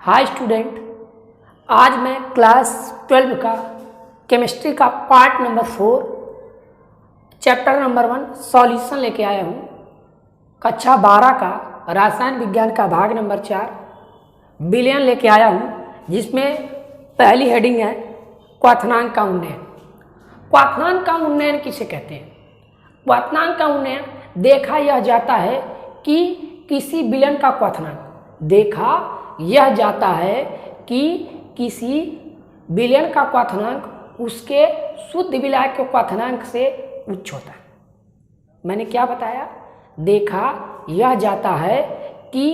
Hi student, आज मैं class 12 का केमिस्ट्री का part number 4 chapter number 1 solution लेके आया हूँ। कक्षा 12 का रसायन विज्ञान का भाग नंबर 4 विलयन लेके आया हूँ, जिसमें पहली हेडिंग है क्वथनांक का उन्नयन। क्वथनांक का उन्नयन किसे कहते हैं? क्वथनांक का उन्नयन देखा यह जाता है कि किसी विलयन का क्वथनांक देखा यह जाता है कि किसी विलयन का क्वथनांक उसके शुद्ध विलायक के क्वथनांक से उच्च होता है। मैंने क्या बताया? देखा यह जाता है कि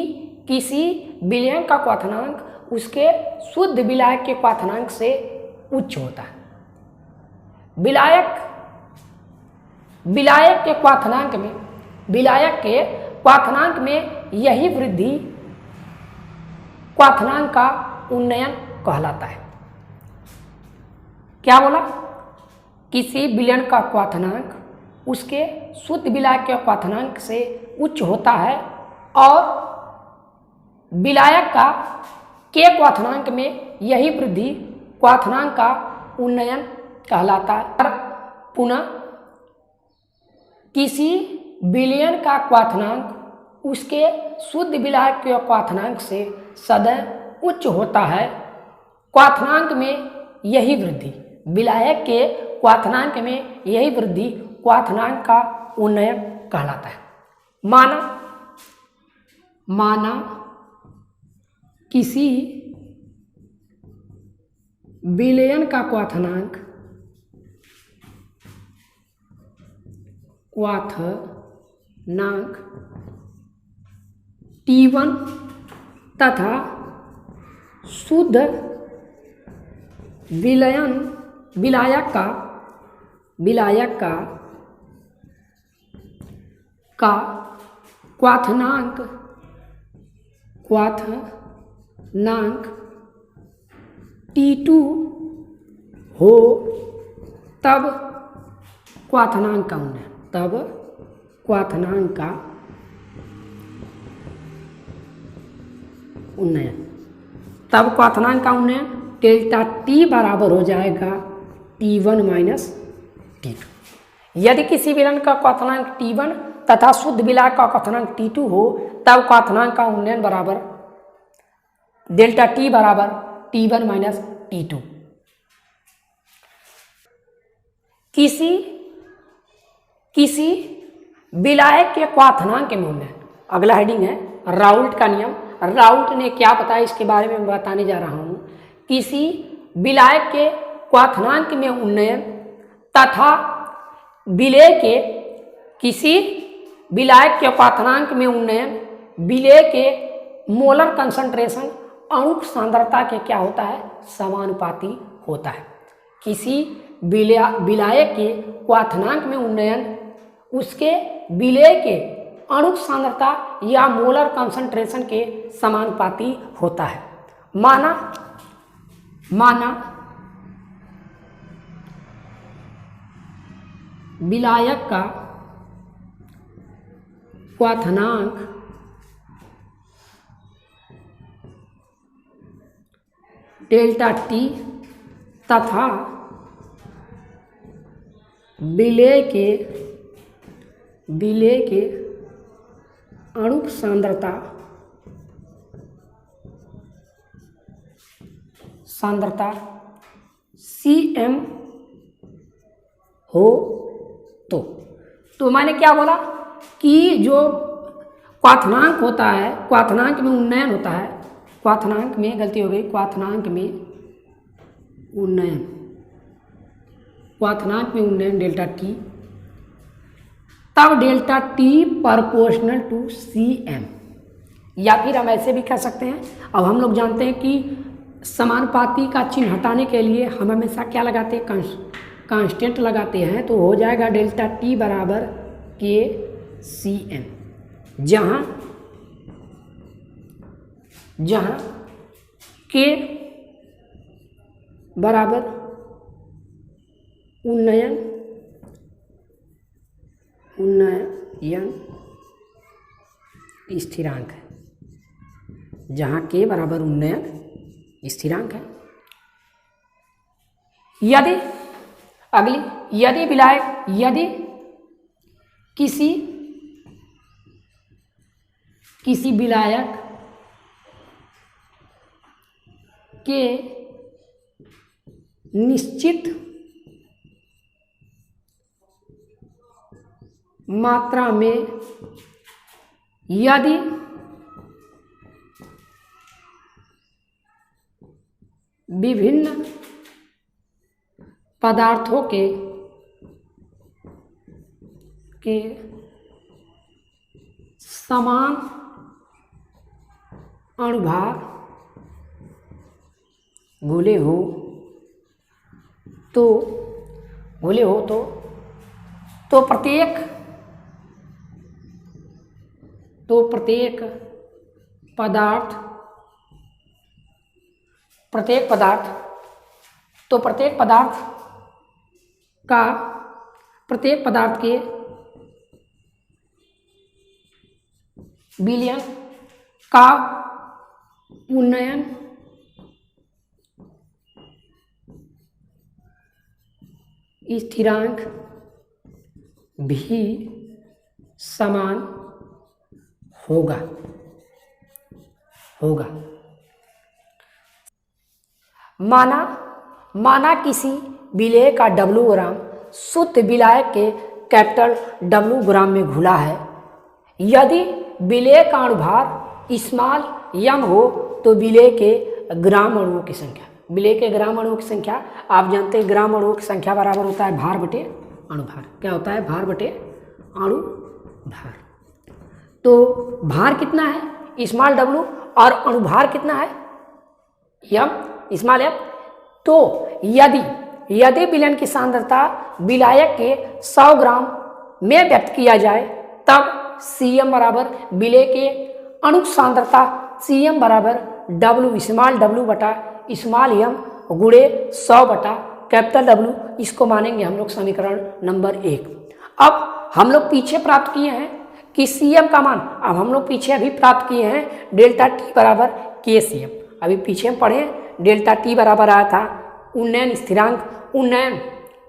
किसी विलयन का क्वथनांक उसके शुद्ध विलायक के क्वथनांक से उच्च होता है। विलायक के क्वथनांक में यही वृद्धि क्वथनांक का उन्नयन कहलाता है। क्या बोला? किसी विलयन का क्वथनांक उसके शुद्ध विलायक के क्वथनांक से उच्च होता है और विलायक का के क्वथनांक में यही वृद्धि क्वथनांक का उन्नयन कहलाता है। पुनः किसी विलयन का क्वथनांक उसके शुद्ध विलायक के क्वथनांक से सदैव उच्च होता है। क्वथनांक में यही वृद्धि विलायक के क्वथनांक में यही वृद्धि क्वथनांक का उन्नयन कहलाता है। माना किसी विलयन का क्वथनांक T1 तथा शुद्ध विलायक का क्वथनांक T2 हो, तब क्वथनांक का उन्नयन डेल्टा T बराबर हो जाएगा T1 माइनस T2। यदि किसी विलयन का क्वथनांक T1 तथा शुद्ध विलायक का क्वथनांक T2 हो, तब क्वथनांक का उन्नयन बराबर डेल्टा T बराबर T1 माइनस T2। किसी विलायक के क्वथनांक में उन्नयन। अगला हेडिंग है राउल्ट का नियम। राउल्ट ने क्या बताया इसके बारे में मैं बताने जा रहा हूँ। किसी विलायक के क्वथनांक में उन्नयन तथा किसी विलायक के क्वथनांक में उन्नयन विलेय के मोलर कंसंट्रेशन अणु सांद्रता के क्या होता है? समानुपाती होता है। किसी विलायक के क्वथनांक में उन्नयन उसके विलेय के अणु सांद्रता या मोलर कंसंट्रेशन के समानुपाती होता है। माना विलायक का क्वथनांक डेल्टा T तथा विलेय के अणु सांद्रता Cm हो तो मैंने क्या बोला कि जो क्वथनांक होता है, क्वथनांक में उन्नयन होता है, क्वथनांक में गलती हो गई, क्वथनांक में उन्नयन डेल्टा T, तब delta T proportional to Cm। या फिर हम ऐसे भी कह सकते हैं, अब हम लोग जानते हैं कि समानुपाती का चिन्ह हटाने के लिए हम हमेशा क्या लगाते हैं? कांस्टेंट लगाते हैं। तो हो जाएगा डेल्टा T बराबर KCm, जहाँ K बराबर उन्नयन स्थिरांक है। जहाँ के बराबर उन्नयन स्थिरांक है। यदि अगली, यदि विलायक, यदि किसी विलायक के निश्चित मात्रा में यदि विभिन्न पदार्थों के समान अणुभार घुले हो तो प्रत्येक पदार्थ के विलयन का उन्नयन स्थिरांक भी समान होगा। माना किसी विलेय का W ग्राम शुद्ध विलायक के कैपिटल W ग्राम में घुला है। यदि विलेय का अणुभार स्मॉल m हो तो विलेय के ग्राम अणुओं की संख्या, विलेय के ग्राम अणुओं की संख्या आप जानते हैं, ग्राम अणुओं की संख्या बराबर होता है भार बटे अणुभार। क्या होता है? भार बटे अणुभार। तो भार कितना है स्मॉल w और अणुभार कितना है m स्मॉल m। तो यदि विलयन की सांद्रता विलायक के 100 ग्राम में व्यक्त किया जाए तब Cm बराबर विलेय के अणु सांद्रता Cm बराबर W स्मॉल w बटा स्मॉल m गुणे 100 बटा कैपिटल W। इसको मानेंगे हम लोग समीकरण नंबर 1। अब हम लोग पीछे प्राप्त किए हैं कि Cm का मान, अब हम लोग पीछे अभी प्राप्त किए हैं डेल्टा T बराबर KCm। अभी पीछे हम पढ़े डेल्टा T बराबर आया था उन्नयन स्थिरांक, उन्नयन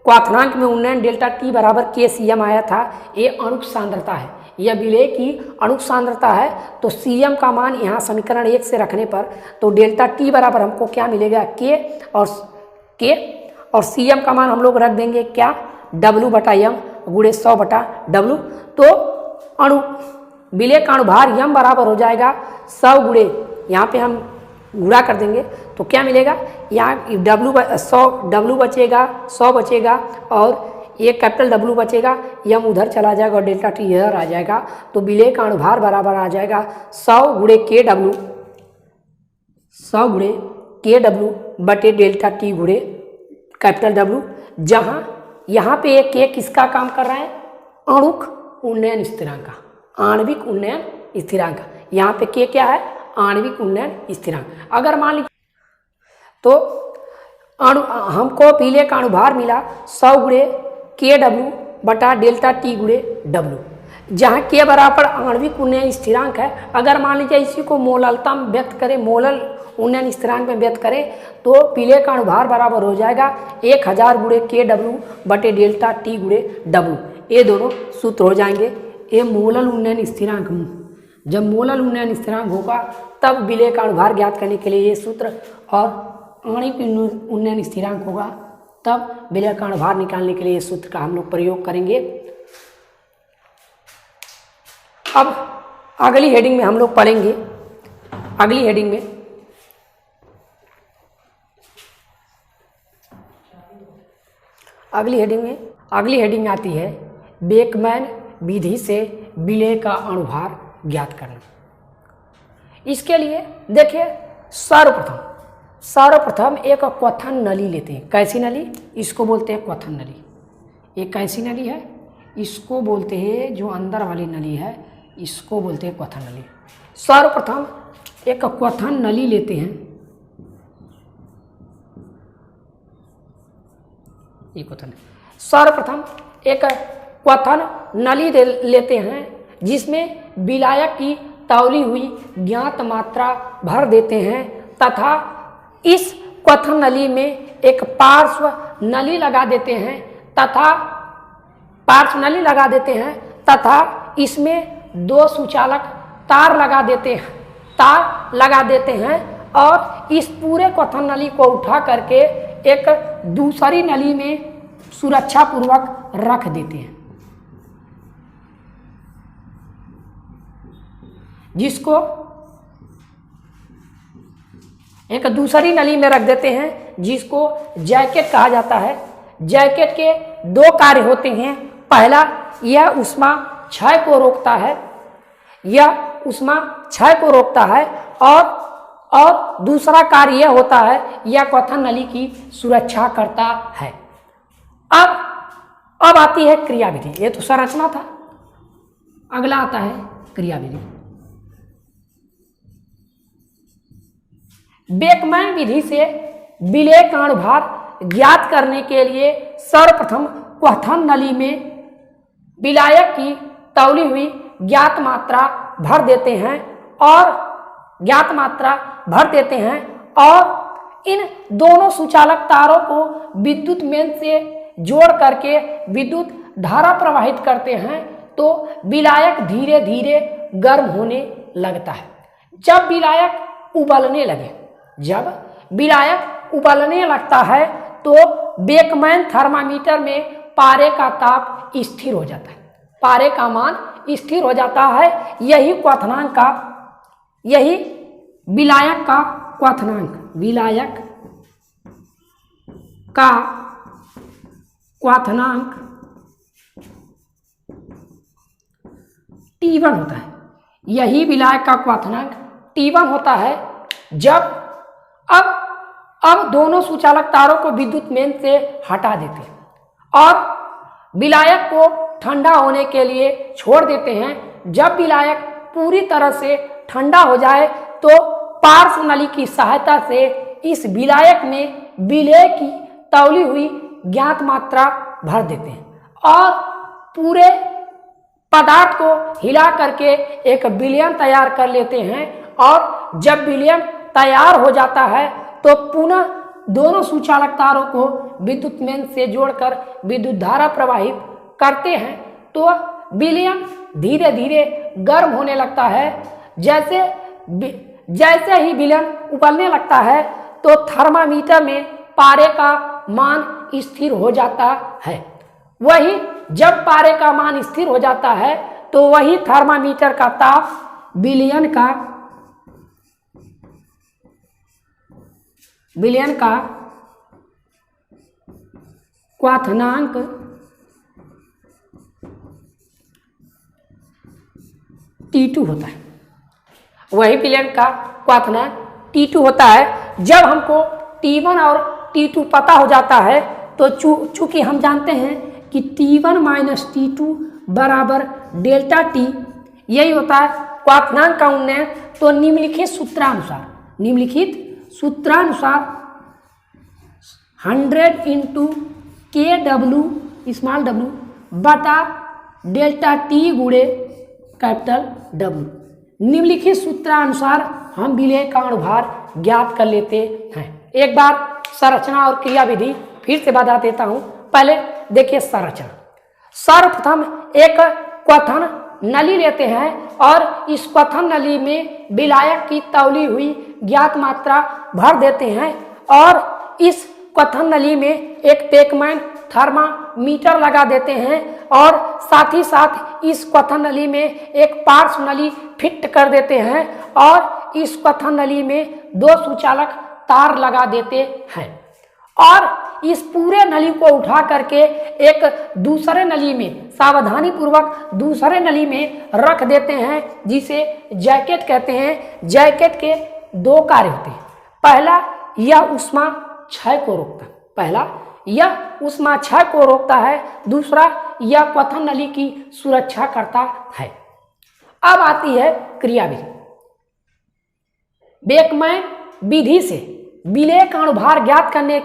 क्वाथनांक में उन्नयन डेल्टा T बराबर KCm आया था। ये अणु सांद्रता है, यह विलेय की अणु सांद्रता है। तो Cm का मान यहाँ समीकरण 1 से रखने पर तो डेल्टा T बराबर हमको क्या मिलेगा K और Cm का मान हम लोग रख देंगे क्या W बटा m गुणे 100 बटा W। तो अणु विलेय का अणुभार m बराबर हो जाएगा 100 गुणे, यहाँ पे हम गुणा कर देंगे तो क्या मिलेगा, यहाँ W बचेगा, 100 बचेगा और ये कैपिटल W बचेगा, m उधर चला जाएगा और डेल्टा T इधर आ जाएगा। तो विलेय का अणुभार बराबर आ जाएगा 100 गुणे KW बटे डेल्टा T गुणे कैपिटल W। जहाँ यहाँ पे एक किसका काम कर रहा है, आणविक उन्नयन स्थिरांक, आणविक उन्नयन स्थिरांक। यहाँ पे के क्या है, आणविक उन्नयन स्थिरांक। अगर मान लीजिए तो हमको विलेय का अणुभार मिला 100 गुणे KW बटा डेल्टा T गुणे W, जहाँ के बराबर आणविक उन्नयन स्थिरांक है। अगर मान लीजिए इसी को मोललता में व्यक्त करें, मोलल उन्नयन स्थिरांक में व्यक्त करें तो विलेय का अणुभार बराबर हो जाएगा 1000 गुणे KW बटे डेल्टा T गुणे W। ये दोनों सूत्र हो जाएंगे। ये मोलल उन्नयन स्थिरांक, जब मोलल उन्नयन स्थिरांक होगा तब विलेय का अणुभार ज्ञात करने के लिए ये सूत्र, और आणविक उन्नयन स्थिरांक होगा तब विलेय का अणुभार निकालने के लिए ये सूत्र का हम लोग प्रयोग करेंगे। अब अगली हेडिंग में हम लोग पढ़ेंगे, अगली हेडिंग आती है बेकमैन विधि से विलेय का अणुभार ज्ञात करना। इसके लिए देखिए सर्वप्रथम एक क्वथन नली लेते हैं। कैसी नली? इसको बोलते हैं क्वथन नली। एक कैसी नली है, इसको बोलते हैं, जो अंदर वाली नली है इसको बोलते हैं क्वथन नली। सर्वप्रथम एक क्वथन नली लेते हैं, ये क्वथन, सर्वप्रथम एक क्वथन नली लेते हैं जिसमें विलायक की तौली हुई ज्ञात मात्रा भर देते हैं तथा इस क्वथन नली में एक पार्श्व नली लगा देते हैं तथा इसमें 2 सुचालक तार लगा देते हैं और इस पूरे क्वथन नली को उठा करके एक दूसरी नली में सुरक्षा पूर्वक रख देते हैं, जिसको एक दूसरी नली में रख देते हैं, जिसको जैकेट कहा जाता है। जैकेट के 2 कार्य होते हैं। पहला, यह ऊष्मा क्षय को रोकता है और दूसरा कार्य यह होता है, यह क्वथन नली की सुरक्षा करता है। अब आती है क्रियाविधि। ये तो संरचना था, अगला आता है क्रियाविधि। बेकमैन विधि से विलेय कणभार ज्ञात करने के लिए सर्वप्रथम क्वथन नली में विलायक की तौली हुई ज्ञात मात्रा भर देते हैं और इन दोनों सुचालक तारों को विद्युत मेन से जोड़ करके विद्युत धारा प्रवाहित करते हैं, तो विलायक धीरे धीरे गर्म होने लगता है। जब विलायक उबलने लगता है तो बेकमैन थर्मामीटर में पारे का ताप स्थिर हो जाता है, पारे का मान स्थिर हो जाता है। यही विलायक का क्वथनांक T1 होता है। यही विलायक का क्वथनांक T1 होता है। जब अब दोनों सुचालक तारों को विद्युत मेन से हटा देते हैं और विलायक को ठंडा होने के लिए छोड़ देते हैं। जब विलायक पूरी तरह से ठंडा हो जाए तो पार्श्व नली की सहायता से इस विलायक में विलेय की तौली हुई ज्ञात मात्रा भर देते हैं और पूरे पदार्थ को हिला करके एक विलयन तैयार कर लेते हैं। और जब विलयन तैयार हो जाता है तो पुनः दोनों सुचालक तारों को विद्युत मेन से जोड़कर विद्युत धारा प्रवाहित करते हैं, तो विलयन धीरे धीरे गर्म होने लगता है। जैसे ही विलयन उबलने लगता है तो थर्मामीटर में पारे का मान स्थिर हो जाता है। वही जब पारे का मान स्थिर हो जाता है तो वही थर्मामीटर का ताप विलयन का क्वथनांक T2 होता है। वही विलयन का क्वथनांक T2 होता है। जब हमको T1 और T2 पता हो जाता है तो चूंकि हम जानते हैं कि T1 माइनस T2 बराबर डेल्टा T, यही होता है क्वथनांक का उन्नयन। तो निम्नलिखित सूत्रानुसार 100 इंटू KW स्मॉल w बटा डेल्टा T गुणे कैपिटल W, निम्नलिखित सूत्रानुसार हम विलेय कणभार ज्ञात कर लेते हैं। एक बार संरचना और क्रियाविधि फिर से बता देता हूं। पहले देखिए संरचना। सर्वप्रथम एक क्वथन नली लेते हैं और इस क्वथन नली में विलायक की तौली हुई ज्ञात मात्रा भर देते हैं और इस क्वथन नली में एक बेकमैन थर्मामीटर लगा देते हैं और साथ ही साथ इस क्वथन नली में एक पार्श्व नली फिट कर देते हैं और इस क्वथन नली में 2 सुचालक तार लगा देते हैं और इस पूरे नली को उठा करके एक दूसरे नली में सावधानी पूर्वक दूसरे नली में रख देते हैं, जिसे जैकेट कहते हैं। जैकेट के 2 कार्य होते हैं। पहला, यह ऊष्मा क्षय को रोकता है। दूसरा, यह क्वथन नली की सुरक्षा करता है। अब आती है क्रियाविधि। बेकमैन विधि से विलेय कणभार ज्ञात करने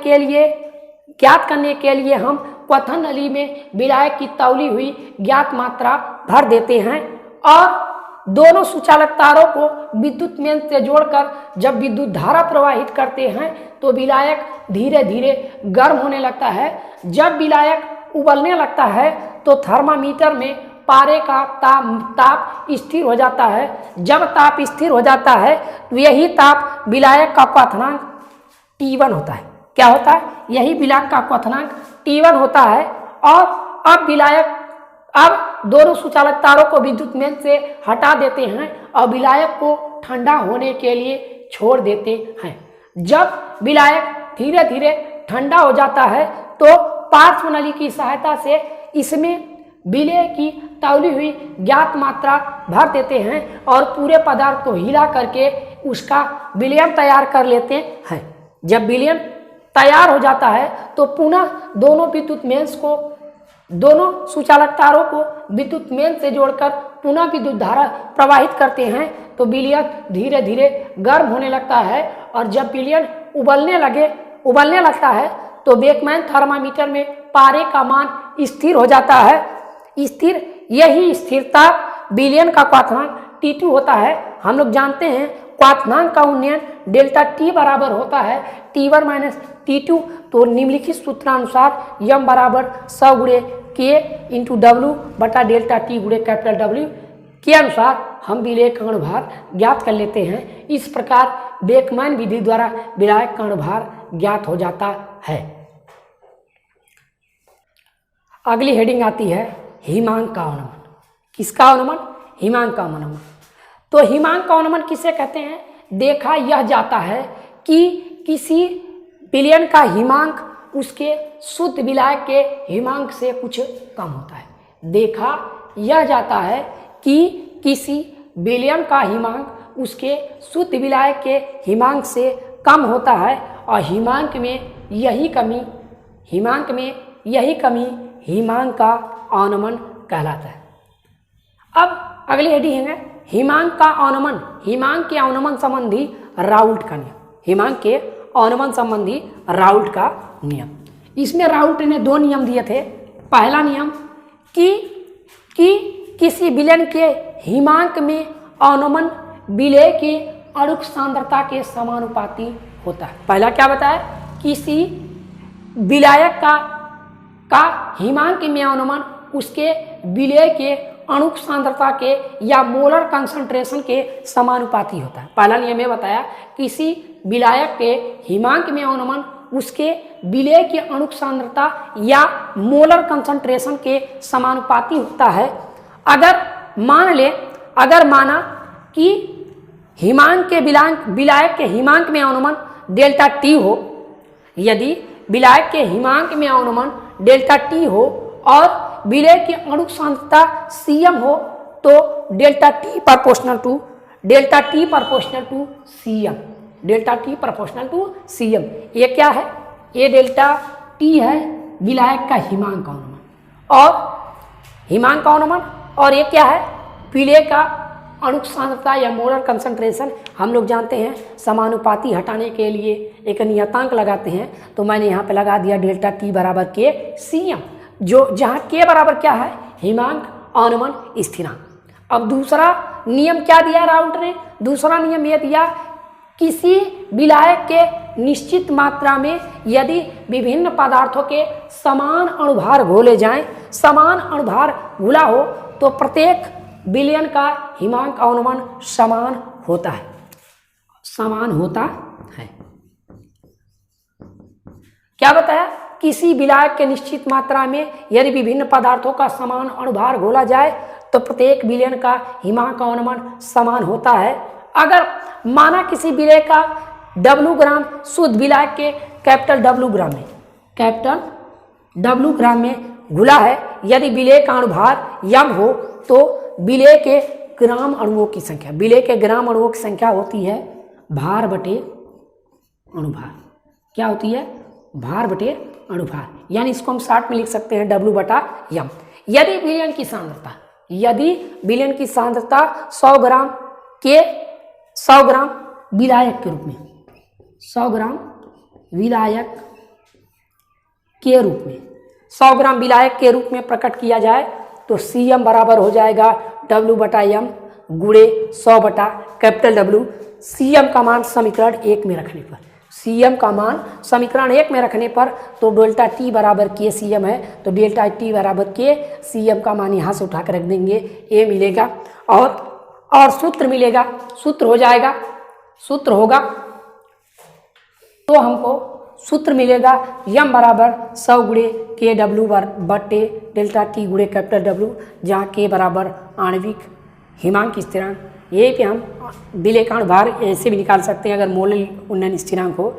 के लिए हम क्वथन नली में विलायक की तौली हुई ज्ञात मात्रा भर देते हैं और दोनों सुचालक तारों को विद्युत मेन से जोड़कर जब विद्युत धारा प्रवाहित करते हैं तो विलायक धीरे धीरे गर्म होने लगता है। जब विलायक उबलने लगता है तो थर्मामीटर में पारे का ताप स्थिर हो जाता है। जब ताप स्थिर हो जाता है तो यही ताप विलायक का क्वथनांक T1 होता है। क्या होता है? यही विलायक का क्वथनांक T1 होता है। और अब दोनों सुचालक तारों को विद्युत मेन से हटा देते हैं और विलायक को ठंडा होने के लिए छोड़ देते हैं। जब विलायक धीरे धीरे ठंडा हो जाता है तो पार्श्व नली की सहायता से इसमें विलेय की तौली हुई ज्ञात मात्रा भर देते हैं और पूरे पदार्थ को हिला करके उसका विलयन तैयार कर लेते हैं। जब विलयन तैयार हो जाता है तो पुनः दोनों सुचालक तारों को विद्युत मेन से जोड़कर पुनः विद्युत धारा प्रवाहित करते हैं तो विलयन धीरे धीरे गर्म होने लगता है। और जब विलयन उबलने लगता है तो बेकमैन थर्मामीटर में पारे का मान स्थिर हो जाता है। यही स्थिरता विलयन का क्वथनांक T2 होता है। हम लोग जानते हैं क्वथनांक का उन्नयन डेल्टा T बराबर होता है T1 माइनस T2। तो निम्नलिखित सूत्रानुसार यम बराबर 100 गुणे K इंटू W बटा डेल्टा T गुणे कैपिटल W के अनुसार हम विलेय का अणुभार ज्ञात कर लेते हैं। इस प्रकार बेकमैन विधि द्वारा विलायक का अणुभार ज्ञात हो जाता है। अगली हेडिंग आती है हिमांक का अनुमान। किसका अनुमान? हिमांक का अनुमान। तो हिमांक का अनुमान किसे कहते हैं? देखा यह जाता है कि किसी विलयन का हिमांक उसके शुद्ध विलायक के हिमांक से कुछ कम होता है। देखा यह जाता है कि किसी विलयन का हिमांक उसके शुद्ध विलायक के हिमांक से कम होता है और हिमांक में यही कमी हिमांक का अनुमान कहलाता है। अब अगली हेडिंग है हिमांक का अनुमान। हिमांक के अनुमान संबंधी राउल्ट का नियम। हिमांक के अनुमान संबंधी राउल्ट का नियम। इसमें राउल्ट ने 2 नियम दिए थे। पहला नियम कि किसी विलयन के हिमांक में अनुमान विलेय के अणुक सांद्रता के समानुपाती होता है। पहला क्या बताया? किसी विलायक का हिमांक में अनुमान उसके विलेय के अणुक सांद्रता के या मोलर कंसंट्रेशन के समानुपाती होता है। पहला नियम यह बताया किसी विलायक के हिमांक में अनुमान उसके विलेय के अणुक सांद्रता या मोलर कंसंट्रेशन के समानुपाती होता है। अगर माना कि हिमांक के विलायक के हिमांक में अनुमान डेल्टा T हो, यदि विलायक के हिमांक में अनुमान डेल्टा T हो और विलेय की अणुक सांद्रता Cm हो तो delta T proportional to Cm। ये क्या है? ये डेल्टा T है विलायक का हिमांक का अनुमान और ये क्या है? विलेय का अणुक सांद्रता या मोलर कंसंट्रेशन। हम लोग जानते हैं समानुपाती हटाने के लिए एक नियतांक लगाते हैं, तो मैंने यहाँ पे लगा दिया डेल्टा T बराबर K Cm, जो जहाँ K बराबर क्या है? हिमांक अनुमान स्थिरांक। अब दूसरा नियम क्या दिया राउल्ट ने? दूसरा नियम यह दिया किसी विलायक के निश्चित मात्रा में यदि विभिन्न पदार्थों के समान अणुभार घोले जाएं, समान अणुभार घुला हो तो प्रत्येक विलयन का हिमांक अनुमान समान होता है। क्या बताया? किसी विलायक के निश्चित मात्रा में यदि विभिन्न पदार्थों का समान अणुभार घोला जाए तो प्रत्येक विलयन का हिमांक अनुमान समान होता है। अगर माना किसी विलेय का W ग्राम शुद्ध विलायक के कैपिटल W ग्राम में घुला है, यदि विलेय का अणुभार यम हो तो विलेय के ग्राम अणुओं की संख्या होती है भार बटे अणुभार। क्या होती है? भार बटे अणुभार। यानी इसको हम शॉर्ट में लिख सकते हैं W बटा यम। यदि विलयन की सांद्रता 100 ग्राम विलायक के रूप में 100 ग्राम विलायक के रूप में प्रकट किया जाए तो Cm बराबर हो जाएगा W बटा यम गुणे 100/W। CM का मान समीकरण 1 में रखने पर, CM का मान समीकरण 1 में रखने पर तो डेल्टा T बराबर K CM है, तो डेल्टा T बराबर K CM का मान यहाँ से उठा कर रख देंगे, A मिलेगा और सूत्र मिलेगा, सूत्र हो जाएगा, सूत्र होगा तो हमको सूत्र मिलेगा M बराबर 100 गुणे KW बटे डेल्टा T गुणे W, जहाँ K बराबर आणविक हिमांक स्थिरांक। ये कि हम विलेखानुभार भार ऐसे भी निकाल सकते हैं, अगर मोल उन्नयन स्थिरांक हो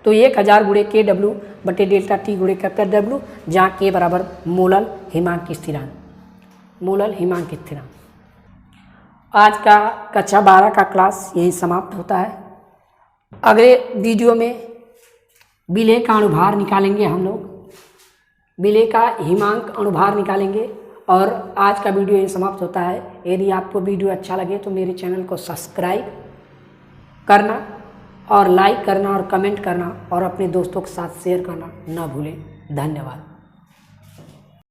तो 1000 गुणे KW बटे डेल्टा T गुणे W, जहाँ K बराबर मोलल हिमांक स्थिरांक, मोलल हिमांक स्थिरांक। आज का कक्षा 12 का क्लास यहीं समाप्त होता है। अगले वीडियो में विलेय का अनुभार निकालेंगे, हम लोग विलेय का हिमांक अनुभार निकालेंगे और आज का वीडियो यहीं समाप्त होता है। यदि आपको वीडियो अच्छा लगे तो मेरे चैनल को सब्सक्राइब करना और लाइक करना और कमेंट करना और अपने दोस्तों के साथ शेयर करना न भूलें। धन्यवाद।